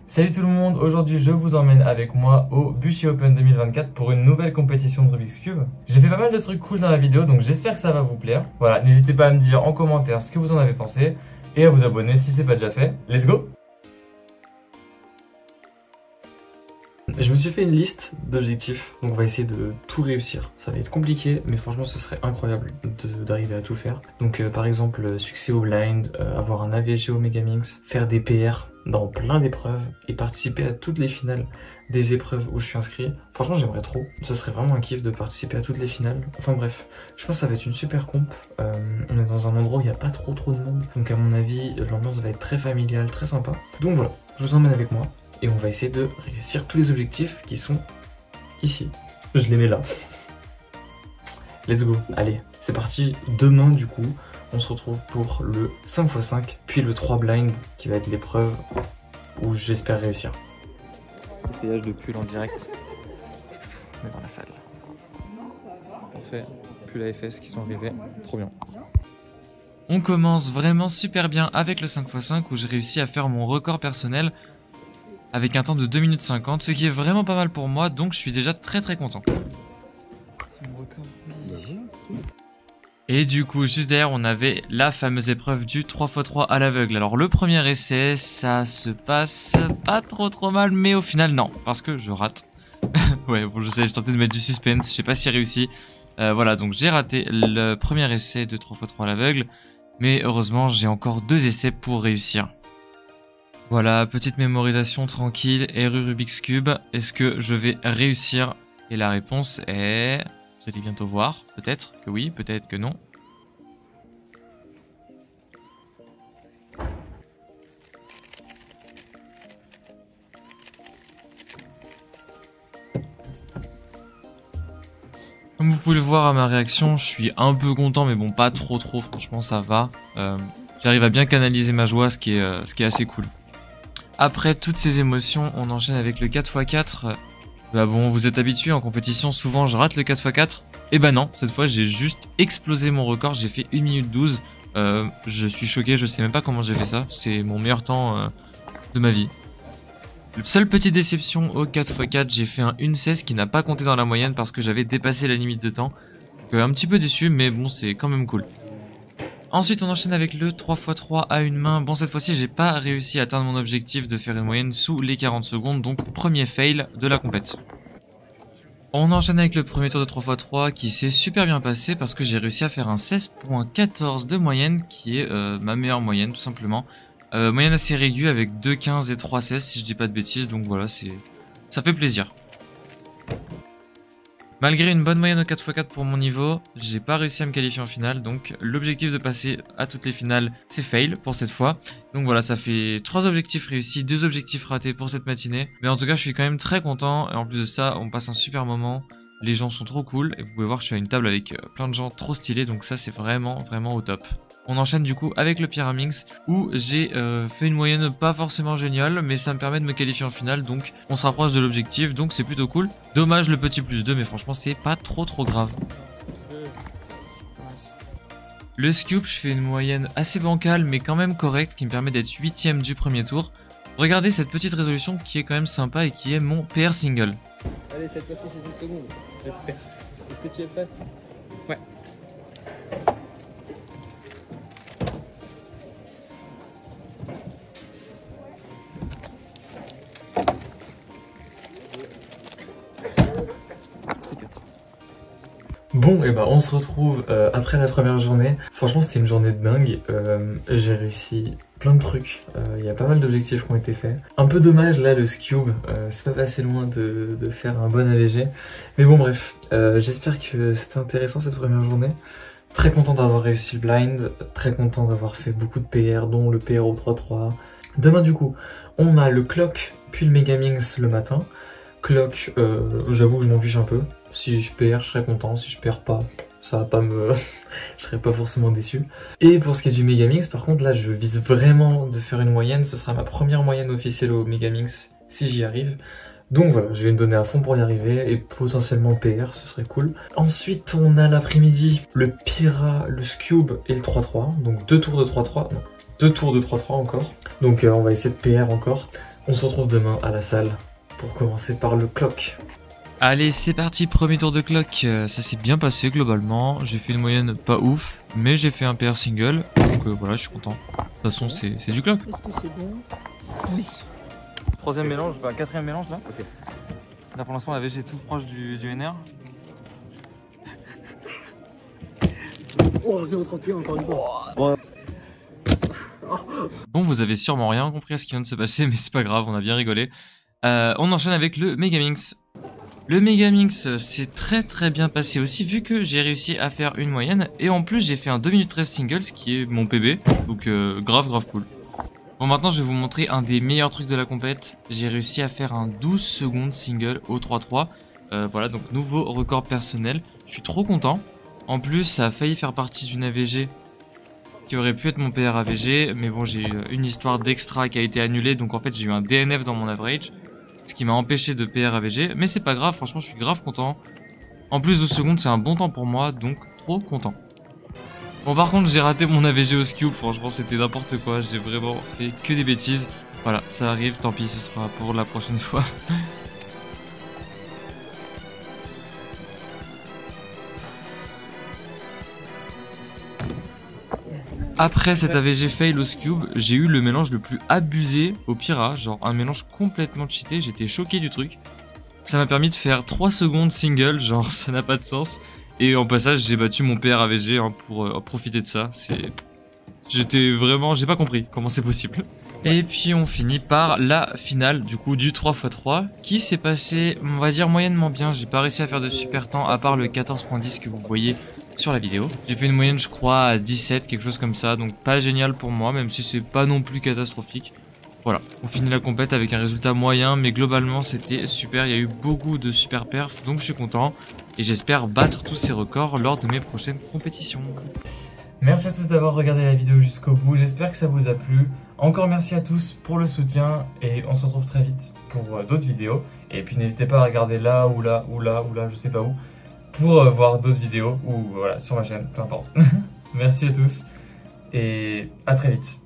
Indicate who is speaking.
Speaker 1: Salut tout le monde, aujourd'hui je vous emmène avec moi au Bushi Open 2024 pour une nouvelle compétition de Rubik's Cube. J'ai fait pas mal de trucs cool dans la vidéo donc j'espère que ça va vous plaire. Voilà, n'hésitez pas à me dire en commentaire ce que vous en avez pensé et à vous abonner si c'est pas déjà fait. Let's go! Je me suis fait une liste d'objectifs, donc on va essayer de tout réussir. Ça va être compliqué, mais franchement ce serait incroyable d'arriver à tout faire. Donc par exemple, succès au blind, avoir un AVG au Megaminx, faire des PR dans plein d'épreuves et participer à toutes les finales des épreuves où je suis inscrit. Franchement j'aimerais trop, ce serait vraiment un kiff de participer à toutes les finales. Enfin bref, je pense que ça va être une super comp. On est dans un endroit où il n'y a pas trop de monde, donc à mon avis l'ambiance va être très familiale, très sympa. Donc voilà, je vous emmène avec moi. Et on va essayer de réussir tous les objectifs qui sont ici. Je les mets là. Let's go. Allez, c'est parti. Demain, du coup, on se retrouve pour le 5x5, puis le 3 blind, qui va être l'épreuve où j'espère réussir.
Speaker 2: Essayage de pull en direct. On est dans la salle. Parfait. Pull à FS qui sont arrivés. Trop bien.
Speaker 3: On commence vraiment super bien avec le 5x5 où j'ai réussi à faire mon record personnel avec un temps de 2 minutes 50, ce qui est vraiment pas mal pour moi, donc je suis déjà très content.
Speaker 2: C'est mon record. Oui.
Speaker 3: Et du coup, juste derrière, on avait la fameuse épreuve du 3x3 à l'aveugle. Alors le premier essai, ça se passe pas trop mal, mais au final non, parce que je rate. Ouais, bon je sais, j'ai tenté de mettre du suspense, je sais pas si j'ai réussi. Voilà, donc j'ai raté le premier essai de 3x3 à l'aveugle, mais heureusement j'ai encore 2 essais pour réussir. Voilà, petite mémorisation tranquille, RU Rubik's Cube, est-ce que je vais réussir? Et la réponse est... Vous allez bientôt voir, peut-être que oui, peut-être que non. Comme vous pouvez le voir à ma réaction, je suis un peu content, mais bon, pas trop, franchement ça va. J'arrive à bien canaliser ma joie, ce qui est assez cool. Après toutes ces émotions, on enchaîne avec le 4x4. Bah bon, vous êtes habitués, en compétition, souvent je rate le 4x4. Et bah non, cette fois j'ai juste explosé mon record, j'ai fait 1 minute 12. Je suis choqué, je sais même pas comment j'ai fait ça. C'est mon meilleur temps de ma vie. Seule petite déception au 4x4, j'ai fait un 1.16 qui n'a pas compté dans la moyenne parce que j'avais dépassé la limite de temps. Donc un petit peu déçu, mais bon, c'est quand même cool. Ensuite on enchaîne avec le 3x3 à une main. Bon cette fois-ci j'ai pas réussi à atteindre mon objectif de faire une moyenne sous les 40 secondes, donc premier fail de la compète. On enchaîne avec le premier tour de 3x3 qui s'est super bien passé parce que j'ai réussi à faire un 16.14 de moyenne qui est ma meilleure moyenne tout simplement. Moyenne assez régulière avec 2.15 et 3.16 si je dis pas de bêtises, donc voilà, ça fait plaisir. Malgré une bonne moyenne au 4x4 pour mon niveau, j'ai pas réussi à me qualifier en finale, donc l'objectif de passer à toutes les finales, c'est fail pour cette fois. Donc voilà, ça fait 3 objectifs réussis, 2 objectifs ratés pour cette matinée. Mais en tout cas, je suis quand même très content, et en plus de ça, on passe un super moment. Les gens sont trop cool, et vous pouvez voir que je suis à une table avec plein de gens trop stylés, donc ça c'est vraiment au top. On enchaîne du coup avec le Pyraminx où j'ai fait une moyenne pas forcément géniale, mais ça me permet de me qualifier en finale, donc on se rapproche de l'objectif, donc c'est plutôt cool. Dommage le petit +2, mais franchement c'est pas trop grave. Le Scoop, je fais une moyenne assez bancale mais quand même correcte qui me permet d'être 8ème du premier tour. Regardez cette petite résolution qui est quand même sympa et qui est mon PR single.
Speaker 4: Allez, cette fois-ci c'est 5 secondes, j'espère. Est-ce que tu es prêt? Ouais.
Speaker 1: Bon, et bah on se retrouve après la première journée. Franchement c'était une journée de dingue. J'ai réussi plein de trucs. Il y a pas mal d'objectifs qui ont été faits. Un peu dommage là le Scube, c'est pas passé loin de faire un bon AVG. Mais bon bref, j'espère que c'était intéressant cette première journée. Très content d'avoir réussi le blind, très content d'avoir fait beaucoup de PR, dont le PR au 3-3. Demain du coup, on a le Clock puis le Megaminx le matin. Clock, j'avoue que je m'en fiche un peu. Si je PR, je serais content. Si je perds pas, ça va pas me... je serais pas forcément déçu. Et pour ce qui est du Megaminx, par contre, là, je vise vraiment de faire une moyenne. Ce sera ma première moyenne officielle au Megaminx, si j'y arrive. Donc voilà, je vais me donner à fond pour y arriver, et potentiellement PR, ce serait cool. Ensuite, on a l'après-midi, le Pyra, le Scube et le 3-3. Donc 2 tours de 3-3, non, 2 tours de 3-3 encore. Donc on va essayer de PR encore. On se retrouve demain à la salle pour commencer par le clock.
Speaker 3: Allez, c'est parti, premier tour de clock. Ça s'est bien passé globalement. J'ai fait une moyenne pas ouf, mais j'ai fait un PR single. Donc voilà, je suis content. De toute façon, c'est du clock.
Speaker 4: Est-ce que c'est bon?
Speaker 2: Oui. Troisième mélange, enfin quatrième mélange là. Ok. Là pour l'instant la VG est toute proche du NR.
Speaker 4: Oh, 0,31 encore une fois.
Speaker 3: Bon, vous avez sûrement rien compris à ce qui vient de se passer, mais c'est pas grave, on a bien rigolé. On enchaîne avec le Megaminx. Le Megaminx s'est très bien passé aussi, vu que j'ai réussi à faire une moyenne. Et en plus, j'ai fait un 2 minutes 13 single, ce qui est mon PB. Donc grave cool. Bon, maintenant, je vais vous montrer un des meilleurs trucs de la compète. J'ai réussi à faire un 12 secondes single au 3-3. Voilà, donc nouveau record personnel. Je suis trop content. En plus, ça a failli faire partie d'une AVG qui aurait pu être mon PR AVG. Mais bon, j'ai eu une histoire d'extra qui a été annulée. Donc en fait, j'ai eu un DNF dans mon average. Ce qui m'a empêché de PR AVG. Mais c'est pas grave, franchement, je suis grave content. En plus, 12 secondes, c'est un bon temps pour moi. Donc, trop content. Bon, par contre, j'ai raté mon AVG au Scube, franchement, c'était n'importe quoi, j'ai vraiment fait que des bêtises. Voilà, ça arrive, tant pis, ce sera pour la prochaine fois. Après cet AVG fail au Scube, j'ai eu le mélange le plus abusé au Pyra, genre un mélange complètement cheaté, j'étais choqué du truc. Ça m'a permis de faire 3 secondes single, genre ça n'a pas de sens. Et en passage, j'ai battu mon PR AVG hein, pour profiter de ça. J'étais vraiment... J'ai pas compris comment c'est possible. Et puis on finit par la finale du coup du 3x3 qui s'est passé, on va dire, moyennement bien. J'ai pas réussi à faire de super temps à part le 14.10 que vous voyez sur la vidéo. J'ai fait une moyenne je crois à 17, quelque chose comme ça. Donc pas génial pour moi, même si c'est pas non plus catastrophique. Voilà, on finit la compète avec un résultat moyen, mais globalement c'était super, il y a eu beaucoup de super perfs, donc je suis content. Et j'espère battre tous ces records lors de mes prochaines compétitions.
Speaker 1: Merci à tous d'avoir regardé la vidéo jusqu'au bout, j'espère que ça vous a plu. Encore merci à tous pour le soutien et on se retrouve très vite pour d'autres vidéos. Et puis n'hésitez pas à regarder là ou là ou là ou là, je sais pas où, pour voir d'autres vidéos ou voilà, sur ma chaîne, peu importe. Merci à tous et à très vite.